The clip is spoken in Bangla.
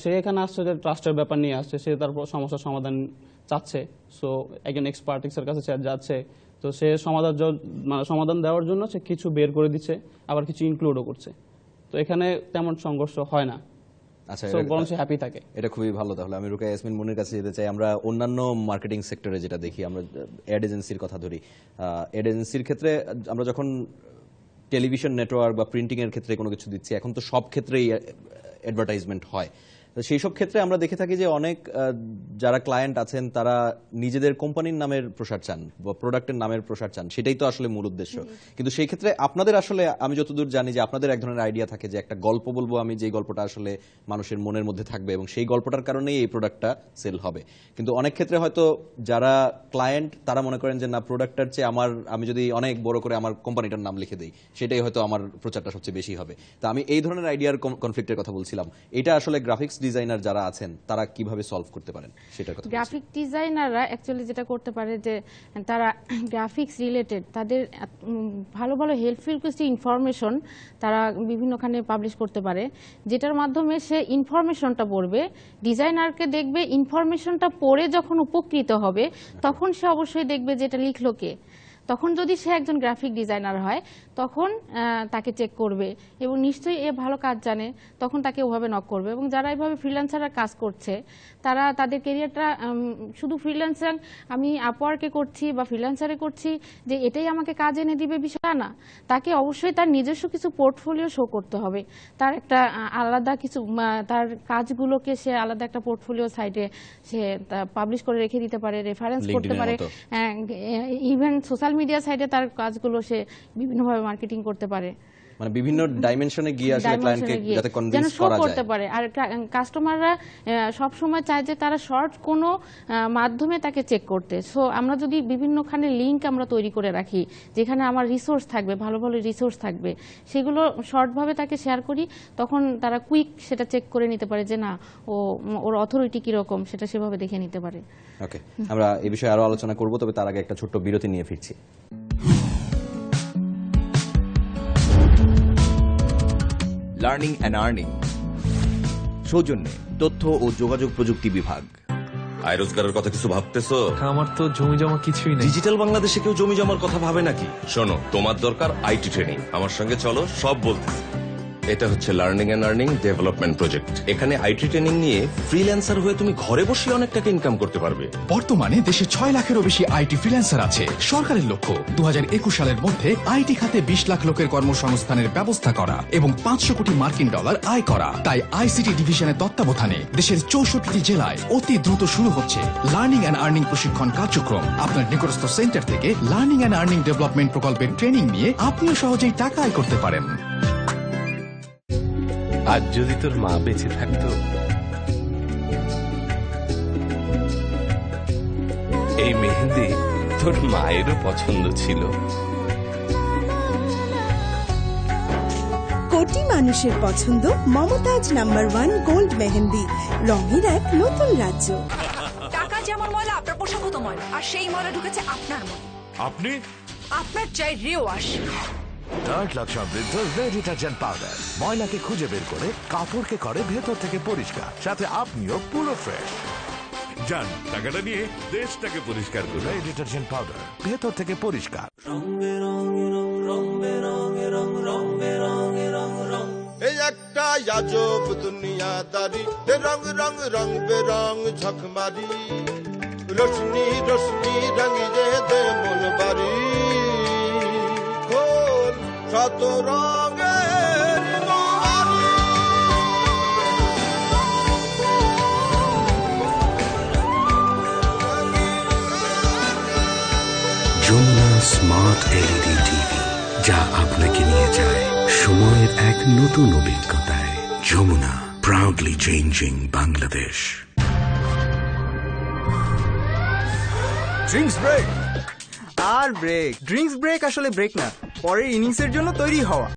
সে এখানে আসছে যে ট্রাস্টের ব্যাপার নিয়ে আসছে, সে তার সমস্যার সমাধান চাচ্ছে। সো একজন এক্সপার্টিক্সের কাছে সে যাচ্ছে, তো সে সমাধান দেওয়ার জন্য সে কিছু বের করে দিচ্ছে, আবার কিছু ইনক্লুডও করছে। তো এখানে তেমন সংঘর্ষ হয় না। আচ্ছা, বরং সে হ্যাপি থাকে। এটা খুবই ভালো। তাহলে আমি রুকাইয়া ইয়াসমিন মনির কাছে যেতে চাই। আমরা অন্যান্য মার্কেটিং সেক্টরে যেটা দেখি, আমরা অ্যাড এজেন্সির কথা ধরি। অ্যাড এজেন্সির ক্ষেত্রে আমরা যখন টেলিভিশন নেটওয়ার্ক বা প্রিন্টিং এর ক্ষেত্রে কোনো কিছু দিচ্ছি, এখন তো সব ক্ষেত্রেই অ্যাডভার্টাইজমেন্ট হয়। তো সেই সব ক্ষেত্রে আমরা দেখে থাকি যে অনেক যারা ক্লায়েন্ট আছেন তারা নিজেদের কোম্পানির নামের প্রসার চান বা প্রোডাক্টের নামের প্রসার চান, সেটাই তো আসলে মূল উদ্দেশ্য। কিন্তু সেই ক্ষেত্রে আপনাদের আসলে, আমি যতদূর জানি যে আপনাদের এক ধরনের আইডিয়া থাকে যে একটা গল্প বলবো আমি, যে গল্পটা আসলে মানুষের মনের মধ্যে থাকবে এবং সেই গল্পটার কারণেই এই প্রোডাক্টটা সেল হবে। কিন্তু অনেক ক্ষেত্রে হয়তো যারা ক্লায়েন্ট তারা মনে করেন যে না, প্রোডাক্টটার চেয়ে আমি যদি অনেক বড় করে আমার কোম্পানিটার নাম লিখে দিই, সেটাই হয়তো আমার প্রচারটা সবচেয়ে বেশি হবে। তো আমি এই ধরনের আইডিয়ার কনফ্লিক্টের কথা বলছিলাম। এটা আসলে গ্রাফিক্স ডিজাইনার যারা আছেন তারা কিভাবে সলভ করতে পারেন সেটার কথা। গ্রাফিক ডিজাইনাররা অ্যাকচুয়ালি যেটা করতে পারে যে তারা গ্রাফিক্স রিলেটেড তাদের ভালো ভালো হেল্পফুল কিছু ইনফরমেশন তারা বিভিন্নখানে পাবলিশ করতে পারে, যেটার মাধ্যমে সে ইনফরমেশনটা পড়বে, ডিজাইনারকে দেখবে, ইনফরমেশনটা পড়ে যখন উপকৃত হবে তখন সে অবশ্যই দেখবে যে এটা লিখলো কে। তখন যদি সে একজন গ্রাফিক ডিজাইনার হয় তখন তাকে চেক করবে এবং নিশ্চয়ই এ ভালো কাজ জানে, তখন তাকে ওভাবে নক করবে। এবং যারা এইভাবে ফ্রিল্যান্সাররা কাজ করছে তারা তাদের কেরিয়ারটা শুধু ফ্রিল্যান্সার আমি আপওয়ার্কে করছি বা ফ্রিল্যান্সারে করছি যে এটাই আমাকে কাজ এনে দিবে বিষয় না। তাকে অবশ্যই তার নিজস্ব কিছু পোর্টফোলিও শো করতে হবে, তার একটা আলাদা কিছু তার কাজগুলোকে সে আলাদা একটা পোর্টফোলিও সাইটে সে পাবলিশ করে রেখে দিতে পারে, রেফারেন্স করতে পারে। ইভেন সোশ্যাল মিডিয়া সাইটে তার কাজগুলো সে বিভিন্নভাবে মার্কেটিং করতে পারে, মানে বিভিন্ন ডাইমেনশনে গিয়ে আসলে ক্লায়েন্টকে যাতে কনভিন্স করা যায় করতে পারে। আর কাস্টমাররা সব সময় চায় যে তারা শর্ট কোনো মাধ্যমে তাকে চেক করতে। সো আমরা যদি বিভিন্নখানে লিংক আমরা তৈরি করে রাখি যেখানে আমার রিসোর্স থাকবে, ভালো ভালো রিসোর্স থাকবে, সেগুলো শর্টভাবে তাকে শেয়ার করি, তখন তারা কুইক সেটা চেক করে নিতে পারে যে না ওর অথরিটি কিরকম, সেটা সেভাবে দেখে নিতে পারে। ওকে, আমরা এই বিষয়ে আরো আলোচনা করব, তবে তার আগে একটা ছোট্ট বিরতি নিয়ে ফিরছি। লার্নিং অ্যান্ড আর্নিং, সৌজন্যে তথ্য ও যোগাযোগ প্রযুক্তি বিভাগ। আয় রোজগারের কথা কিছু ভাবতেছো? আমার তো জমি জমা কিছুই নেই। ডিজিটাল বাংলাদেশে কেউ জমি জমার কথা ভাবে নাকি? শোনো, তোমার দরকার আইটি ট্রেনিং। আমার সঙ্গে চলো, সব বলতেছি। এটা হচ্ছে learning and earning development project. এখানে আইটি ট্রেনিং নিয়ে ফ্রিল্যান্সার হয়ে তুমি ঘরে বসে অনেক টাকা ইনকাম করতে পারবে। বর্তমানে দেশে 6 লাখেরও বেশি আইটি ফ্রিল্যান্সার আছে। সরকারের লক্ষ্য 2021 সালের মধ্যে আইটি খাতে 20 লাখ লোকের কর্মসংস্থানের ব্যবস্থা করা এবং $500 কোটি আয় করা। তাই আইসিটি ডিভিশনের তত্ত্বাবধানে দেশের 64টি জেলায় অতি দ্রুত শুরু হচ্ছে লার্নিং অ্যান্ড আর্নিং প্রশিক্ষণ কার্যক্রম। আপনার নিকটস্থ সেন্টার থেকে লার্নিং অ্যান্ড আর্নিং ডেভেলপমেন্ট প্রকল্পের ট্রেনিং নিয়ে আপনিও সহজেই টাকা আয় করতে পারেন। আজ যদি তোর মা বেঁচে থাকতো, এই মেহেন্দি তোর মায়েরও পছন্দ ছিল। কোটি মানুষের পছন্দ মমতাজ নাম্বার 1 গোল্ড মেহেন্দি, রঙের এক নতুন রাজ্য। টাকা যেমন ময়লা, আপনার পোশাকও তো ময়লা, আর সেই ময়লা ঢুকেছে আপনার মনে। আপনার চাই রেওয়াশ। থার্ড লাখ সমৃদ্ধ রেড ডিটারজেন্ট পাউডার ময়লাকে খুঁজে বের করে কাপড়কে করে ভেতর থেকে পরিষ্কার, সাথে আপনিও পুরো ফ্রেশ। যান, টাকাটা নিয়ে দেশটাকে পরিষ্কার করুন। রেড ডিটারজেন্ট পাউডার, ভেতর থেকে পরিষ্কার। এই একটা আজব দুনিয়াদারি, রং রং রং বেরং ঝকমারি, রোশনি রোশনি রঙিয়ে দে মন বাড়ি, খোল শত রঙের বাড়ি। যমুনা স্মার্ট এলইডি টিভি, যা আপনাকে নিয়ে যায় সময়ের এক নতুন অভিজ্ঞতায়। Jamuna, proudly changing Bangladesh. Drinks break. আর ব্রেক, ড্রিঙ্কস ব্রেক আসলে ব্রেক না, পরের ইনিংসের জন্য তৈরি হওয়া।